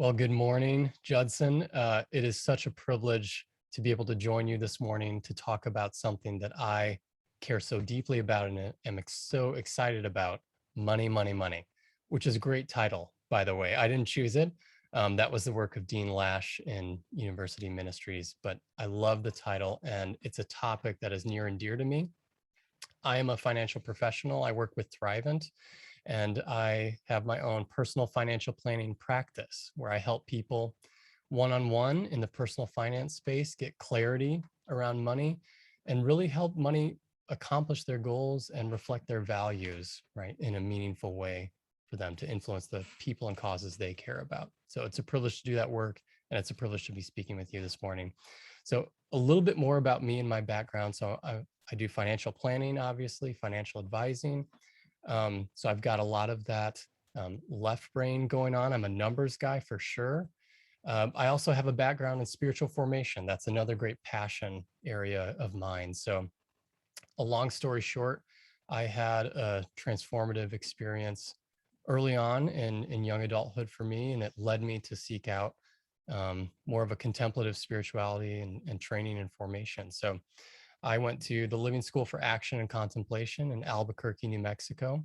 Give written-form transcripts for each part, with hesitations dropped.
Well, good morning, Judson. It is such a privilege to be able to join you this morning to talk about something that I care so deeply about and am so excited about: money, money, money, which is a great title, by the way. I didn't choose it. That was the work of Dean Lash in University Ministries, but I love the title, and it's a topic that is near and dear to me. I am a financial professional. I work with Thrivent, and I have my own personal financial planning practice where I help people one-on-one in the personal finance space get clarity around money and really help money accomplish their goals and reflect their values, right, in a meaningful way for them to influence the people and causes they care about. So it's a privilege to do that work, and it's a privilege to be speaking with you this morning. So a little bit more about me and my background. So I do financial planning, obviously, financial advising. So I've got a lot of that left brain going on. I'm a numbers guy for sure. I also have a background in spiritual formation. That's another great passion area of mine. So a long story short, I had a transformative experience early on in young adulthood for me, and it led me to seek out more of a contemplative spirituality and training and formation. So I went to the Living School for Action and Contemplation in Albuquerque, New Mexico.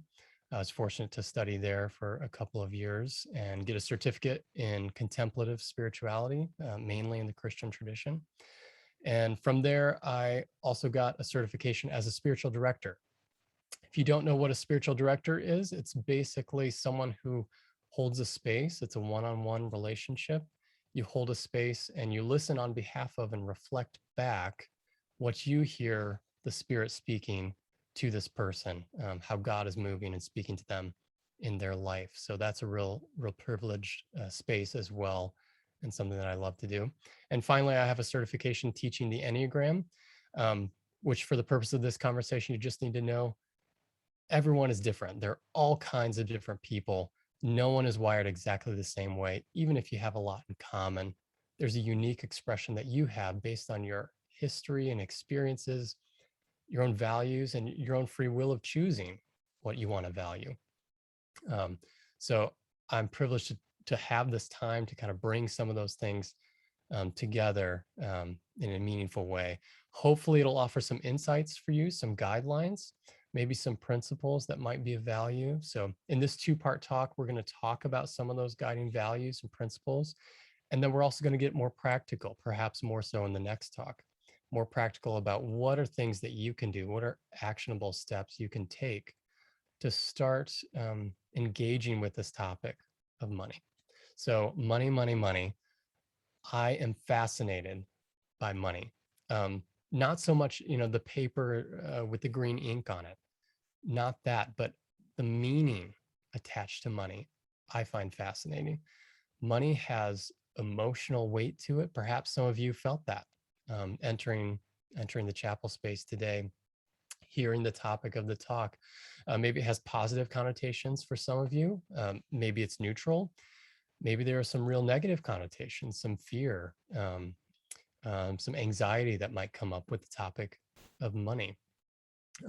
I was fortunate to study there for a couple of years and get a certificate in contemplative spirituality, mainly in the Christian tradition. And from there, I also got a certification as a spiritual director. If you don't know what a spiritual director is, it's basically someone who holds a space. It's a one-on-one relationship. You hold a space and you listen on behalf of and reflect back what you hear the Spirit speaking to this person, how God is moving and speaking to them in their life. So that's a real privileged space as well, and something that I love to do. And finally, I have a certification teaching the Enneagram, which for the purpose of this conversation, you just need to know everyone is different. There are all kinds of different people. No one is wired exactly the same way. Even if you have a lot in common, there's a unique expression that you have based on your history and experiences, your own values, and your own free will of choosing what you want to value. Um, so I'm privileged to have this time to kind of bring some of those things together in a meaningful way. Hopefully, it'll offer some insights for you, some guidelines, maybe some principles that might be of value. So, in this two-part talk, we're going to talk about some of those guiding values and principles. And then we're also going to get more practical, perhaps more so in the next talk, more practical about what are things that you can do, what are actionable steps you can take to start engaging with this topic of money. So, money, money, money. I am fascinated by money. Not so much, the paper with the green ink on it, not that, but the meaning attached to money, I find fascinating. Money has emotional weight to it. Perhaps some of you felt that entering the chapel space today, hearing the topic of the talk. Maybe it has positive connotations for some of you. Maybe it's neutral. Maybe there are some real negative connotations, some fear, some anxiety that might come up with the topic of money.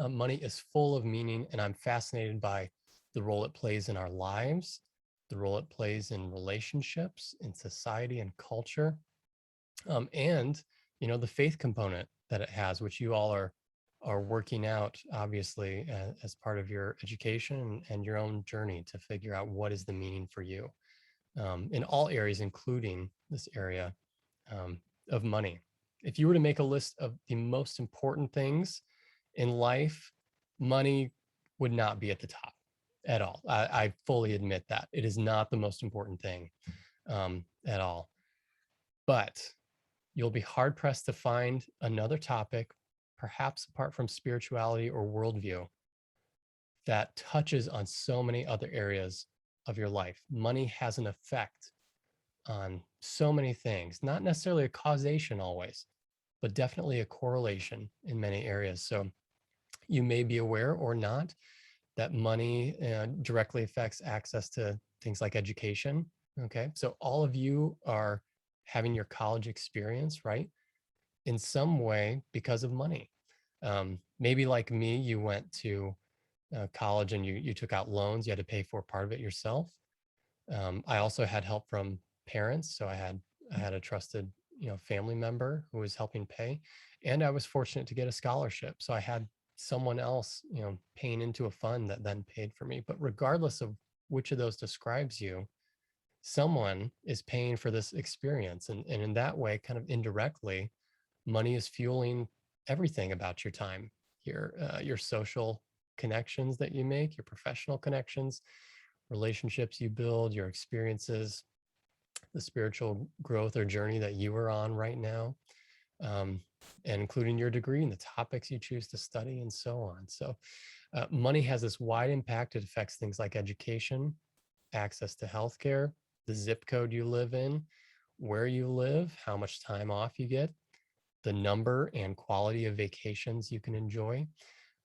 Money is full of meaning, and I'm fascinated by the role it plays in our lives, the role it plays in relationships, in society and culture, and the faith component that it has, which you all are working out, obviously, as part of your education and your own journey to figure out what is the meaning for you in all areas, including this area of money. If you were to make a list of the most important things in life, money would not be at the top at all. I fully admit that. It is not the most important thing at all. But you'll be hard pressed to find another topic, perhaps apart from spirituality or worldview, that touches on so many other areas of your life. Money has an effect on so many things, not necessarily a causation always, but definitely a correlation in many areas. So you may be aware or not that money directly affects access to things like education. Okay. So all of you are having your college experience, right, in some way because of money. Maybe like me, you went to college and you took out loans, you had to pay for part of it yourself. I also had help from parents. So I had a trusted, family member who was helping pay, and I was fortunate to get a scholarship. So I had someone else, paying into a fund that then paid for me. But regardless of which of those describes you, someone is paying for this experience. And in that way, kind of indirectly, money is fueling everything about your time, your social connections that you make, your professional connections, relationships you build, your experiences, the spiritual growth or journey that you are on right now, um, and including your degree and the topics you choose to study and so on. So money has this wide impact. It affects things like education, access to healthcare, the zip code you live in, where you live, how much time off you get, the number and quality of vacations you can enjoy.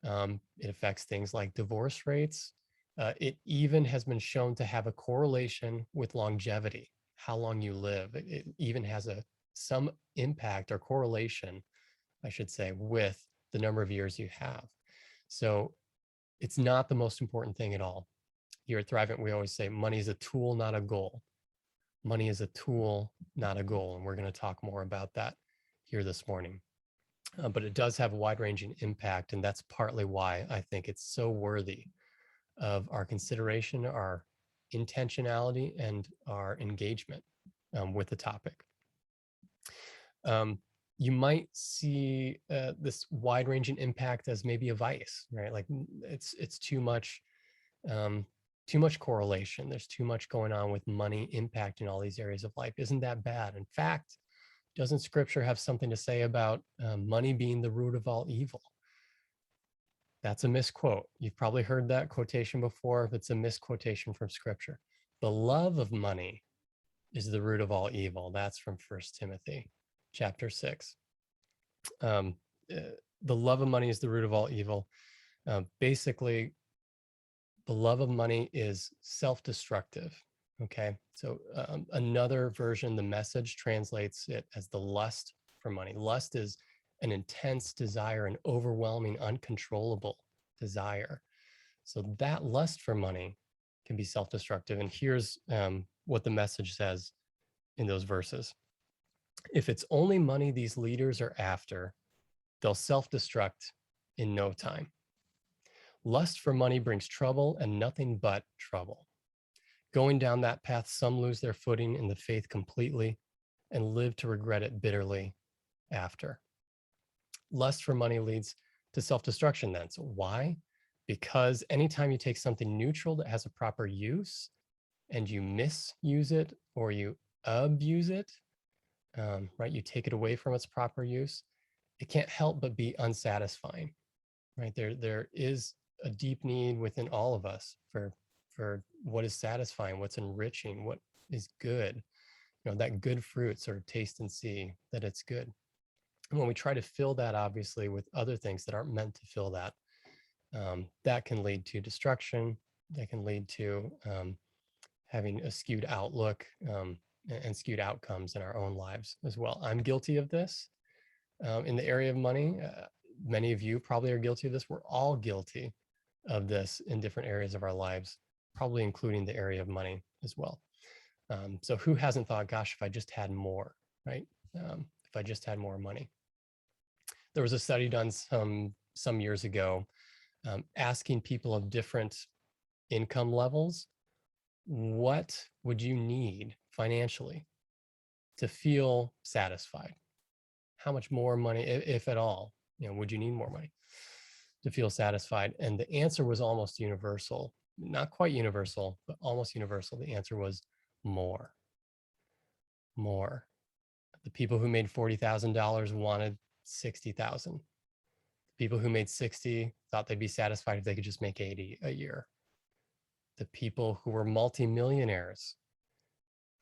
It affects things like divorce rates. It even has been shown to have a correlation with longevity, how long you live. It even has some impact or correlation, I should say, with the number of years you have. So it's not the most important thing at all. Here at Thrivent, we always say money is a tool, not a goal. Money is a tool, not a goal. And we're going to talk more about that here this morning. But it does have a wide-ranging impact, and that's partly why I think it's so worthy of our consideration, our intentionality, and our engagement with the topic. You might see this wide-ranging impact as maybe a vice, right? Like it's too much correlation. There's too much going on with money impacting all these areas of life. Isn't that bad? In fact, doesn't scripture have something to say about money being the root of all evil? That's a misquote. You've probably heard that quotation before, if it's a misquotation from scripture. The love of money is the root of all evil. That's from 1 Timothy chapter 6. The love of money is the root of all evil. Basically, the love of money is self-destructive. Okay, so another version, the Message, translates it as the lust for money. Lust is an intense desire, an overwhelming, uncontrollable desire. So that lust for money can be self-destructive. And here's what the Message says in those verses. If it's only money these leaders are after, they'll self-destruct in no time. Lust for money brings trouble and nothing but trouble. Going down that path, some lose their footing in the faith completely and live to regret it bitterly after. Lust for money leads to self-destruction then. So why? Because anytime you take something neutral that has a proper use and you misuse it or you abuse it, right? You take it away from its proper use, it can't help but be unsatisfying, right? There is a deep need within all of us for what is satisfying, what's enriching, what is good, that good fruit, sort of taste and see that it's good. And when we try to fill that, obviously, with other things that aren't meant to fill that, that can lead to destruction. That can lead to having a skewed outlook and skewed outcomes in our own lives as well. I'm guilty of this in the area of money. Many of you probably are guilty of this. We're all guilty of this in different areas of our lives, probably including the area of money as well. So who hasn't thought, gosh, if I just had more, right? If I just had more money. There was a study done some years ago asking people of different income levels, what would you need financially to feel satisfied? How much more money, if at all, would you need more money to feel satisfied? And the answer was almost universal. Not quite universal, but almost universal. The answer was more. More. The people who made $40,000 wanted 60,000. People who made 60 thought they'd be satisfied if they could just make 80 a year. The people who were multimillionaires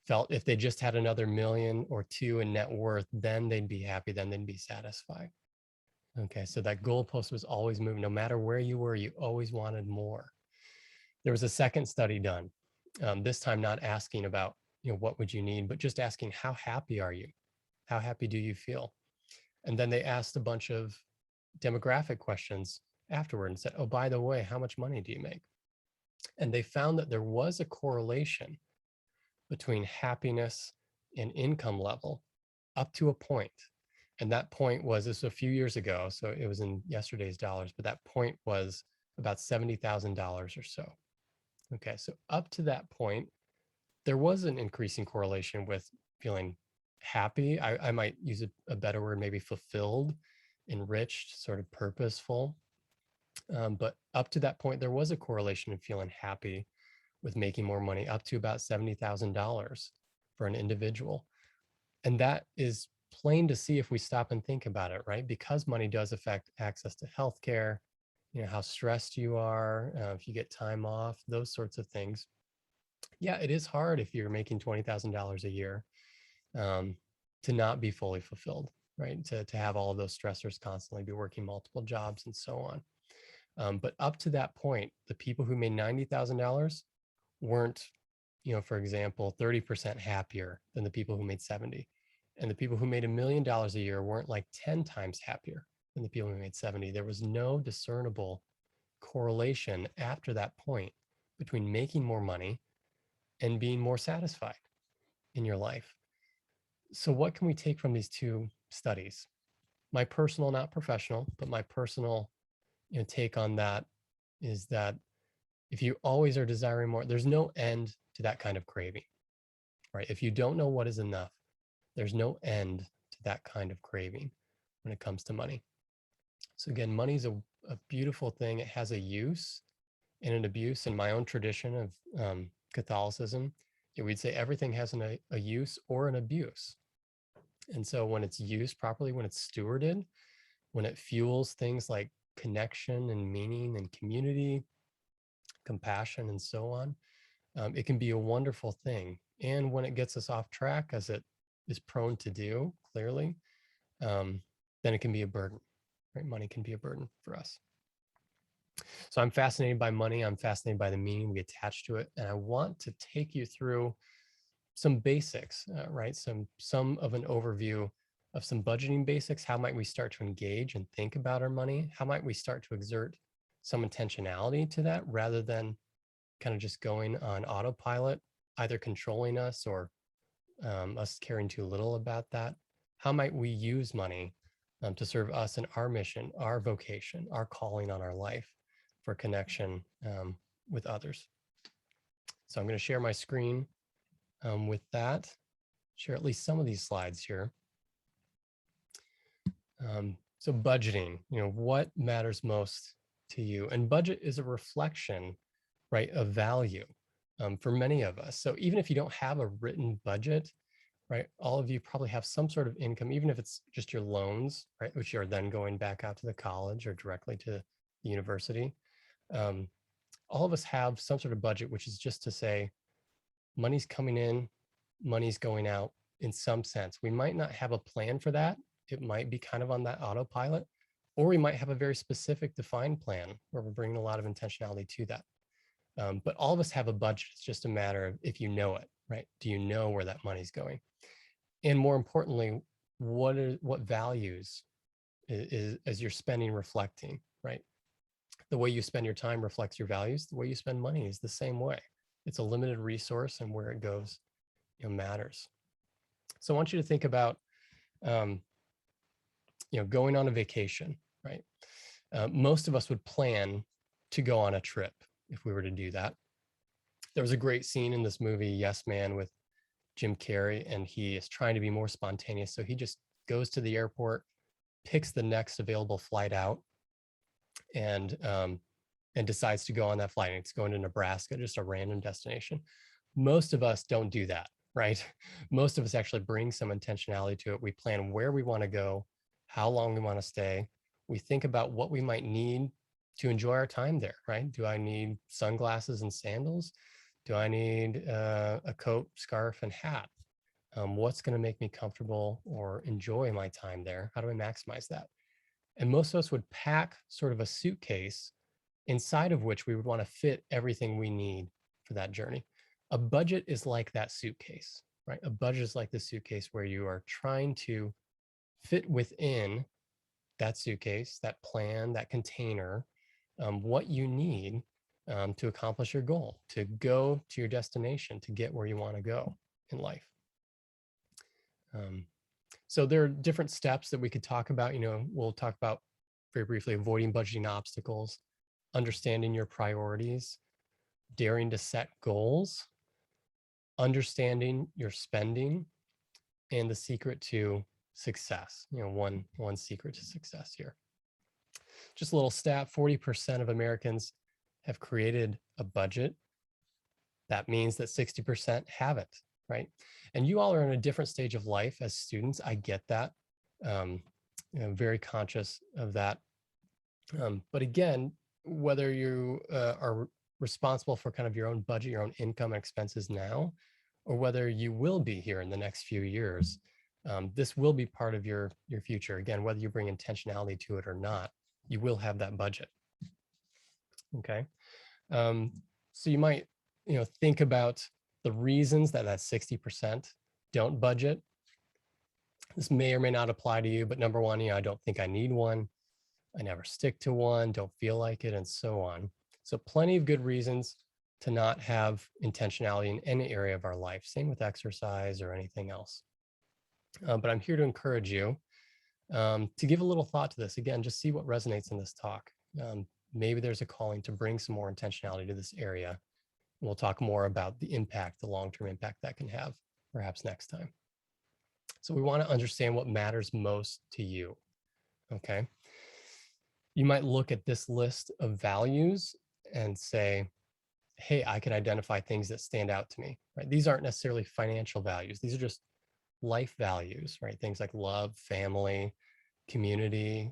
felt if they just had another million or two in net worth, then they'd be happy, then they'd be satisfied. Okay, so that goalpost was always moving. No matter where you were, you always wanted more. There was a second study done, this time not asking about, what would you need, but just asking, how happy are you? How happy do you feel? And then they asked a bunch of demographic questions afterward and said, oh, by the way, how much money do you make? And they found that there was a correlation between happiness and income level up to a point. And that point was, this was a few years ago, so it was in yesterday's dollars, but that point was about $70,000 or so. Okay, so up to that point, there was an increasing correlation with feeling happy. I might use a better word, maybe fulfilled, enriched, sort of purposeful. But up to that point, there was a correlation in feeling happy with making more money, up to about $70,000 for an individual. And that is plain to see if we stop and think about it, right? Because money does affect access to healthcare, how stressed you are, if you get time off, those sorts of things. Yeah, it is hard if you're making $20,000 a year, um, to not be fully fulfilled, right? To have all of those stressors constantly, be working multiple jobs and so on. But up to that point, the people who made $90,000 weren't, for example, 30% happier than the people who made 70. And the people who made $1 million a year weren't like 10 times happier than the people who made 70. There was no discernible correlation after that point between making more money and being more satisfied in your life. So what can we take from these two studies? My personal, not professional, but my personal take on that is that if you always are desiring more, there's no end to that kind of craving, right? If you don't know what is enough, there's no end to that kind of craving when it comes to money. So again, money is a beautiful thing. It has a use and an abuse. In my own tradition of Catholicism, we'd say everything has a use or an abuse. And so when it's used properly, when it's stewarded, when it fuels things like connection and meaning and community, compassion, and so on, it can be a wonderful thing. And when it gets us off track, as it is prone to do, clearly, then it can be a burden, right? Money can be a burden for us. So I'm fascinated by money. I'm fascinated by the meaning we attach to it. And I want to take you through some basics, right? Some of an overview of some budgeting basics. How might we start to engage and think about our money? How might we start to exert some intentionality to that rather than kind of just going on autopilot, either controlling us or us caring too little about that? How might we use money to serve us and our mission, our vocation, our calling on our life for connection with others? So I'm going to share my screen with that, share at least some of these slides here. So budgeting, what matters most to you? And budget is a reflection, right, of value for many of us. So even if you don't have a written budget, right, all of you probably have some sort of income, even if it's just your loans, right, which you're then going back out to the college or directly to the university. All of us have some sort of budget, which is just to say money's coming in, money's going out in some sense. We might not have a plan for that. It might be kind of on that autopilot, or we might have a very specific defined plan where we're bringing a lot of intentionality to that. But all of us have a budget. It's just a matter of if you know it, right? Do you know where that money's going? And more importantly, what values is as you're spending reflecting, right? The way you spend your time reflects your values. The way you spend money is the same way. It's a limited resource, and where it goes, matters. So I want you to think about, going on a vacation, right? Most of us would plan to go on a trip if we were to do that. There was a great scene in this movie, Yes Man, with Jim Carrey, and he is trying to be more spontaneous. So he just goes to the airport, picks the next available flight out, and decides to go on that flight. And it's going to Nebraska, just a random destination. Most of us don't do that, right? Most of us actually bring some intentionality to it. We plan where we want to go, how long we want to stay. We think about what we might need to enjoy our time there, right? Do I need sunglasses and sandals? Do I need a coat, scarf, and hat? What's going to make me comfortable or enjoy my time there? How do I maximize that? And most of us would pack sort of a suitcase inside of which we would want to fit everything we need for that journey. A budget is like that suitcase, right? A budget is like the suitcase where you are trying to fit within that suitcase, that plan, that container, what you need to accomplish your goal, to go to your destination, to get where you want to go in life. So there are different steps that we could talk about. We'll talk about very briefly avoiding budgeting obstacles, understanding your priorities, daring to set goals, understanding your spending, and the secret to success. One secret to success here. Just a little stat, 40% of Americans have created a budget. That means that 60% haven't, right? And you all are in a different stage of life as students. I get that. Very conscious of that. But again, whether you are responsible for kind of your own budget, your own income and expenses now, or whether you will be here in the next few years, this will be part of your future. Again, whether you bring intentionality to it or not, you will have that budget. Okay. So you might, think about the reasons that 60% don't budget. This may or may not apply to you, but number one, I don't think I need one. I never stick to one, don't feel like it, and so on. So plenty of good reasons to not have intentionality in any area of our life. Same with exercise or anything else. But I'm here to encourage you to give a little thought to this. Again, just see what resonates in this talk. Maybe there's a calling to bring some more intentionality to this area. We'll talk more about the impact, the long-term impact that can have, perhaps next time. So we want to understand what matters most to you, okay? You might look at this list of values and say, hey, I can identify things that stand out to me, right? These aren't necessarily financial values. These are just life values, right? Things like love, family, community,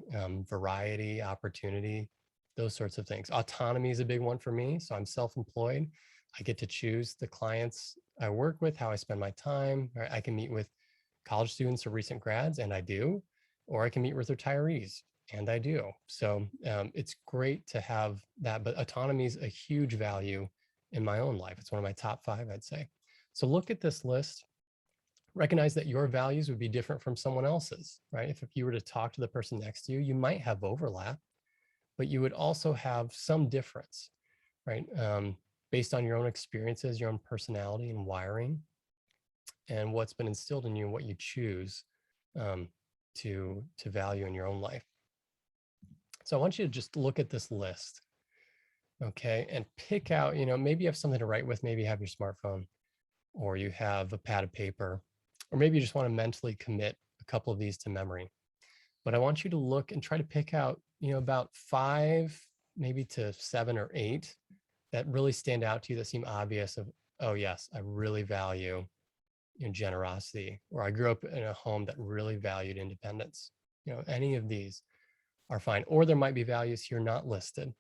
variety, opportunity, those sorts of things. Autonomy is a big one for me. So I'm self-employed. I get to choose the clients I work with, how I spend my time. Right? I can meet with college students or recent grads, and I do, or I can meet with retirees, and I do. So it's great to have that, but autonomy is a huge value in my own life. It's one of my top 5, I'd say. So look at this list, recognize that your values would be different from someone else's, right? If you were to talk to the person next to you, you might have overlap, but you would also have some difference, right? Based on your own experiences, your own personality and wiring, and what's been instilled in you, what you choose to value in your own life. So I want you to just look at this list, okay, and pick out, maybe you have something to write with, maybe you have your smartphone, or you have a pad of paper, or maybe you just want to mentally commit a couple of these to memory. But I want you to look and try to pick out, about 5, maybe to 7 or 8 that really stand out to you, that seem obvious of, oh yes, I really value generosity, or I grew up in a home that really valued independence. Any of these are fine. Or there might be values here not listed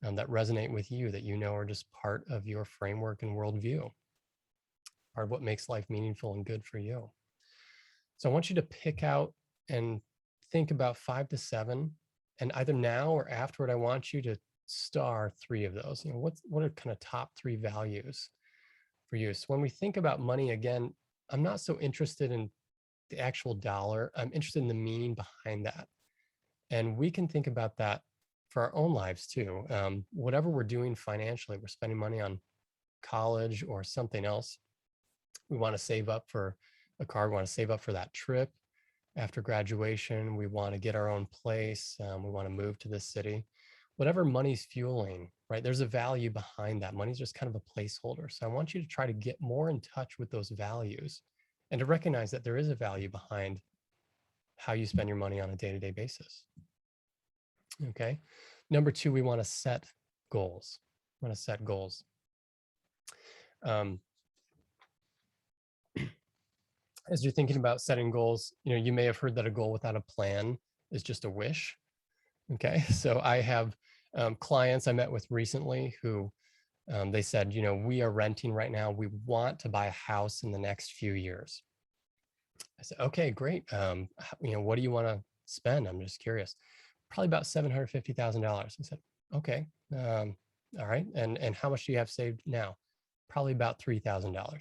that resonate with you, that are just part of your framework and worldview, part of what makes life meaningful and good for you. So I want you to pick out and think about 5 to 7, and either now or afterward, I want you to star 3 of those. What are kind of top 3 values for you? So when we think about money, again, I'm not so interested in the actual dollar. I'm interested in the meaning behind that. And we can think about that for our own lives too. Whatever we're doing financially, we're spending money on college or something else. We want to save up for a car. We want to save up for that trip after graduation. We want to get our own place. We want to move to this city. Whatever money's fueling, right? There's a value behind that. Money's just kind of a placeholder. So I want you to try to get more in touch with those values and to recognize that there is a value behind how you spend your money on a day-to-day basis. Okay. Number 2, we want to set goals. We want to set goals. As you're thinking about setting goals, you may have heard that a goal without a plan is just a wish. Okay. So I have clients I met with recently who they said, we are renting right now. We want to buy a house in the next few years. I said, okay, great. What do you want to spend? I'm just curious. Probably about $750,000. I said, okay, all right. And how much do you have saved now? Probably about $3,000. I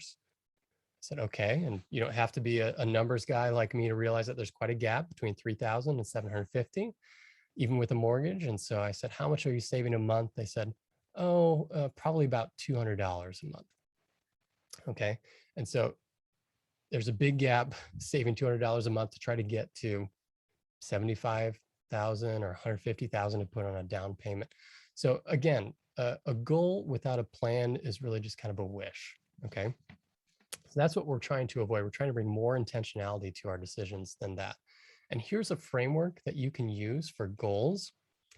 said, okay. And you don't have to be a numbers guy like me to realize that there's quite a gap between 3,000 and 750, even with a mortgage. And so I said, how much are you saving a month? They said, Probably about $200 a month. Okay. And so there's a big gap saving $200 a month to try to get to 75,000 or 150,000 to put on a down payment. So again, a goal without a plan is really just kind of a wish. Okay. So that's what we're trying to avoid. We're trying to bring more intentionality to our decisions than that. And here's a framework that you can use for goals.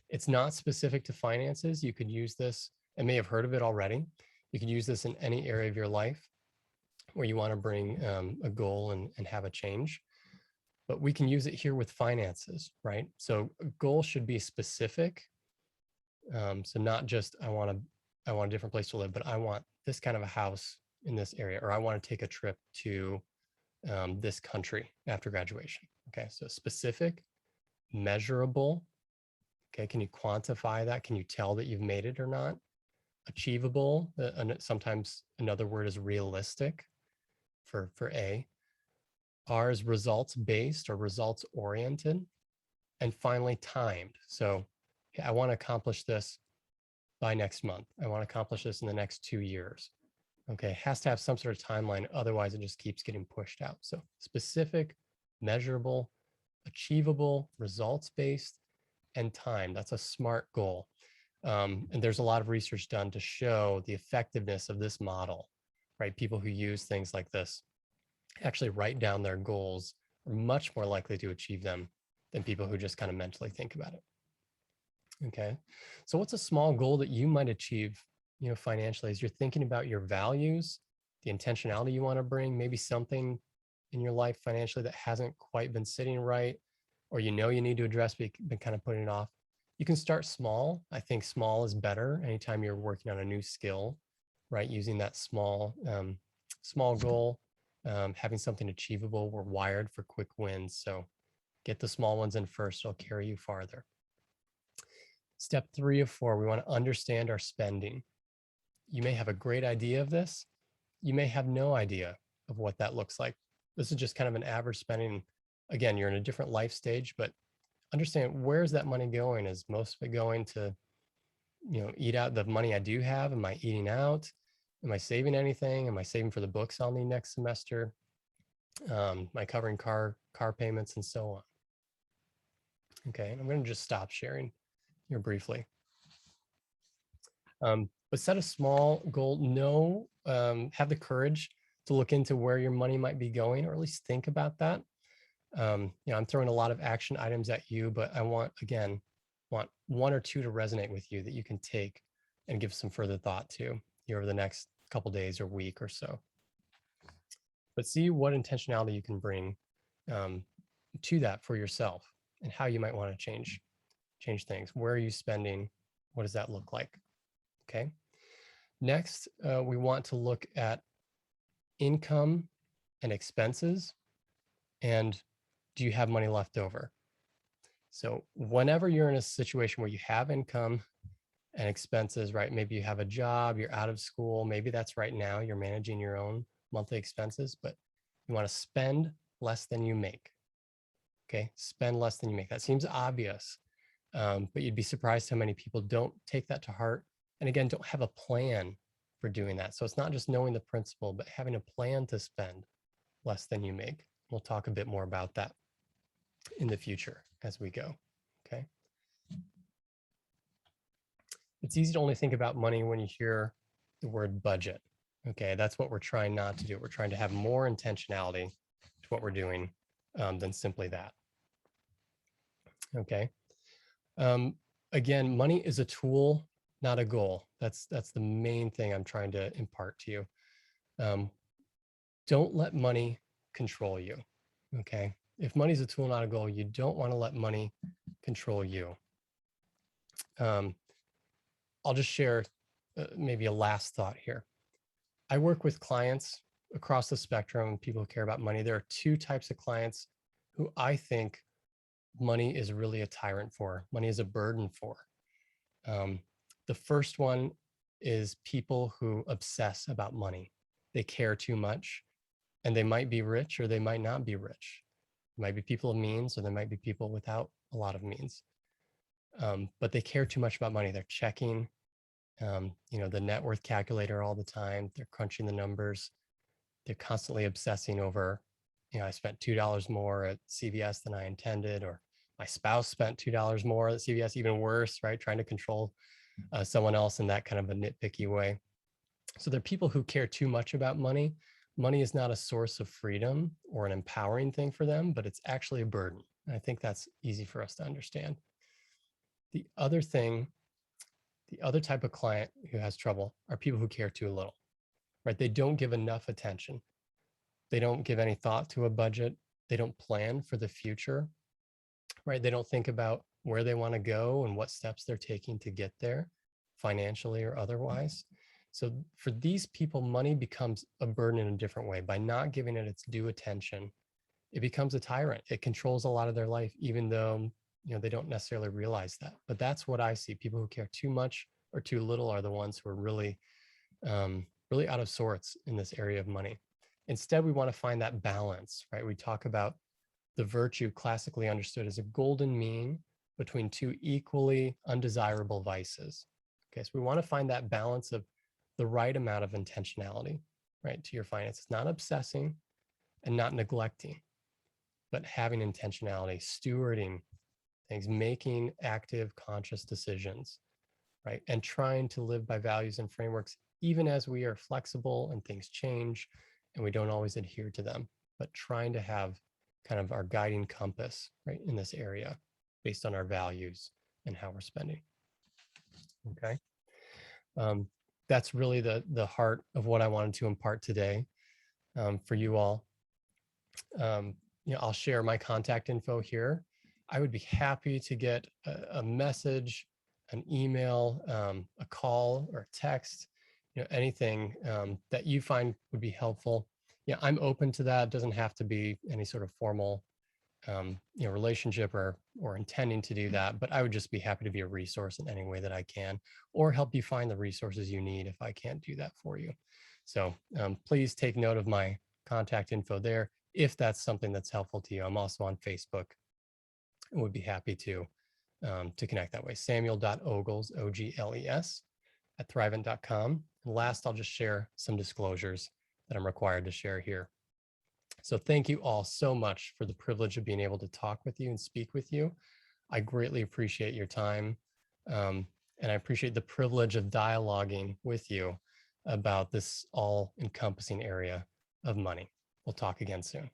It's not specific to finances. You could use this, and may have heard of it already. You could use this in any area of your life where you want to bring a goal and have a change. But we can use it here with finances, right? So a goal should be specific. So not just I want a different place to live, but I want this kind of a house in this area, or I want to take a trip to this country after graduation. Okay, so specific, measurable. Okay, can you quantify that? Can you tell that you've made it or not? Achievable. And sometimes another word is realistic for A. R is results based or results oriented. And finally, timed. So I want to accomplish this by next month. I want to accomplish this in the next 2 years. Okay, it has to have some sort of timeline. Otherwise, it just keeps getting pushed out. So specific, measurable, achievable, results-based, and time. That's a SMART goal. And there's a lot of research done to show the effectiveness of this model, right? People who use things like this actually write down their goals are much more likely to achieve them than people who just kind of mentally think about it. Okay, so what's a small goal that you might achieve, financially, as you're thinking about your values, the intentionality you want to bring, maybe something in your life financially that hasn't quite been sitting right, or you need to address, but you've been kind of putting it off. You can start small. I think small is better anytime you're working on a new skill, right? Using that small goal, having something achievable. We're wired for quick wins, so get the small ones in first. It'll carry you farther. Step 3 of 4, we want to understand our spending. You may have a great idea of this. You may have no idea of what that looks like. This is just kind of an average spending. Again, you're in a different life stage, but understand, where's that money going? Is most of it going to, eat out the money I do have? Am I eating out? Am I saving anything? Am I saving for the books I'll need next semester? Am I covering car payments and so on? Okay, and I'm going to just stop sharing here briefly. But set a small goal. Have the courage to look into where your money might be going, or at least think about that. I'm throwing a lot of action items at you, but I want one or two to resonate with you that you can take and give some further thought to over the next couple days or week or so. But see what intentionality you can bring to that for yourself, and how you might want to change things. Where are you spending? What does that look like? Okay. Next, we want to look at income and expenses, and do you have money left over? So whenever you're in a situation where you have income and expenses, right? Maybe you have a job, you're out of school, maybe that's right now, you're managing your own monthly expenses, but you want to spend less than you make. Okay, spend less than you make. That seems obvious, but you'd be surprised how many people don't take that to heart, and again, don't have a plan for doing that. So it's not just knowing the principle, but having a plan to spend less than you make. We'll talk a bit more about that in the future as we go. Okay. It's easy to only think about money when you hear the word budget. Okay, that's what we're trying not to do. We're trying to have more intentionality to what we're doing than simply that. Okay. Again, money is a tool, not a goal. That's the main thing I'm trying to impart to you. Don't let money control you. Okay. If money is a tool, not a goal, you don't want to let money control you. I'll just share maybe a last thought here. I work with clients across the spectrum, people who care about money. There are two types of clients who I think money is really a tyrant for. Money is a burden for. The first one is people who obsess about money. They care too much, and they might be rich or they might not be rich. There might be people of means, or there might be people without a lot of means. But they care too much about money. They're checking the net worth calculator all the time. They're crunching the numbers. They're constantly obsessing over, I spent $2 more at CVS than I intended, or my spouse spent $2 more at CVS, even worse, right? Trying to control someone else in that kind of a nitpicky way. So there are people who care too much about money. Money is not a source of freedom or an empowering thing for them, but it's actually a burden. And I think that's easy for us to understand. The other thing, the other type of client who has trouble are people who care too little, right? They don't give enough attention. They don't give any thought to a budget. They don't plan for the future, right? They don't think about where they want to go and what steps they're taking to get there, financially or otherwise. So for these people, money becomes a burden in a different way. By not giving it its due attention, it becomes a tyrant. It controls a lot of their life, even though they don't necessarily realize that. But that's what I see. People who care too much or too little are the ones who are really, really out of sorts in this area of money. Instead, we want to find that balance, right? We talk about the virtue classically understood as a golden mean between two equally undesirable vices. Okay, so we want to find that balance of the right amount of intentionality, right, to your finances, not obsessing and not neglecting, but having intentionality, stewarding things, making active, conscious decisions, right, and trying to live by values and frameworks, even as we are flexible and things change and we don't always adhere to them, but trying to have kind of our guiding compass, right, in this area based on our values and how we're spending. Okay. That's really the heart of what I wanted to impart today for you all. I'll share my contact info here. I would be happy to get a message, an email, a call or a text, anything that you find would be helpful. Yeah, I'm open to that. It doesn't have to be any sort of formal relationship or intending to do that, but I would just be happy to be a resource in any way that I can, or help you find the resources you need if I can't do that for you. So please take note of my contact info there if that's something that's helpful to you. I'm also on Facebook and would be happy to connect that way. Samuel.ogles, O-G-L-E-S, at thrivent.com. And last, I'll just share some disclosures that I'm required to share here. So thank you all so much for the privilege of being able to talk with you and speak with you. I greatly appreciate your time. And I appreciate the privilege of dialoguing with you about this all-encompassing area of money. We'll talk again soon.